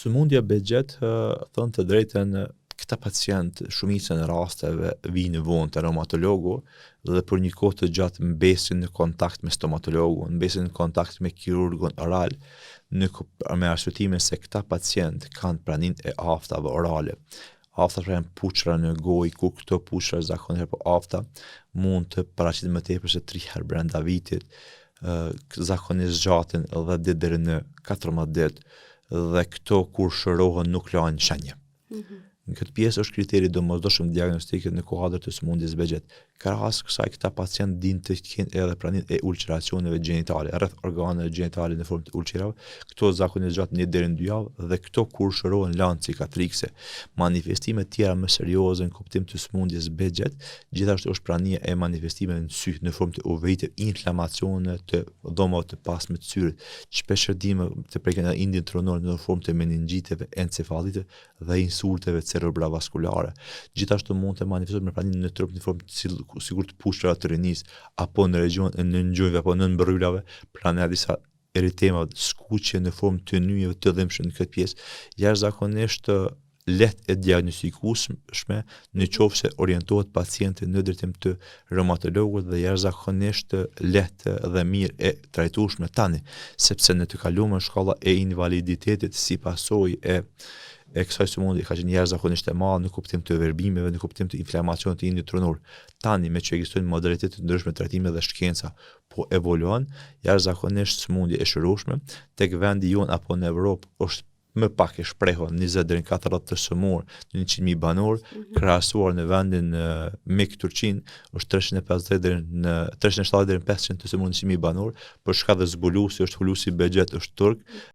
Sëmundja Behçet, thënë të drejtën, këta pacient shumicën e rasteve vinë vonë te reumatologu dhe për një kohë të gjatë mbesin në kontakt me stomatologun, mbesin në kontakt me kirurgun oral, me arsyetimin se këta pacient kanë praninë e aftave orale. Afta pra janë puçra në gojë, ku këto puçra zakonisht apo afta mund të paraqiten më tepër se 3 herë brenda vitit, zakonisht zgjaten edhe 10 deri në 14 ditë dhe këto kur shërohen nuk lajnë shenje. Në këtë pjesë është kriteri domosdoshëm diagnostike në kuadër të sëmundjes Behçet. Krahas kësaj këta pacient dinë të kenë edhe praninë e ulceracioneve gjinitale, rreth organeve gjinitale në formë të ulcerave. Këto zakonisht gjatë 1 deri në 2 javë dhe këto kur shërohen lanë cikatrikse. Manifestime tjera më serioze në kuptim të sëmundjes Behçet, gjithashtu është prania e manifestimeve në sy në formë të uveitë, inflamacione të dhomave të pasme të syrit, shpeshherëdime të prekën e indin tronor në formë të meningjiteve, encefaliteve dhe insulteve cerebrovaskulare. Gjithashtu mund të manifestohet me praninë në trup në formë sigur të pushtrave të rinis, apo në region e nëngjojve, apo në mbrylave, prania disa eritema, skuqje në formë të nyjeve të dhimbshme në këtë pjesë, jashtëzakonisht lehtë e diagnostikueshme në qoftë se orientohet pacienti në drejtim të reumatologut dhe jashtëzakonisht lehtë dhe mirë e trajtueshme tani, sepse në të kaluarën shkalla e invaliditetit si pasojë e kësaj sëmundje ka qenë jashtëzakonisht e madhe në kuptim të verbimeve, në kuptim të inflamacionit të indit tronor. Tani me që ekzistojnë modalitete të ndryshme trajtime dhe shkenca po evoluon, jashtëzakonisht sëmundje e shërueshme tek vendi jon apo në Evropë është më pak e shprehur 20 deri në 40 të sëmurë në 100.000 banor, krahasuar në vendin Mik Turqin është 370 deri në 500 të sëmurë në 100.000 banor, për shkak të zbulusi është hulusi Behçet është turk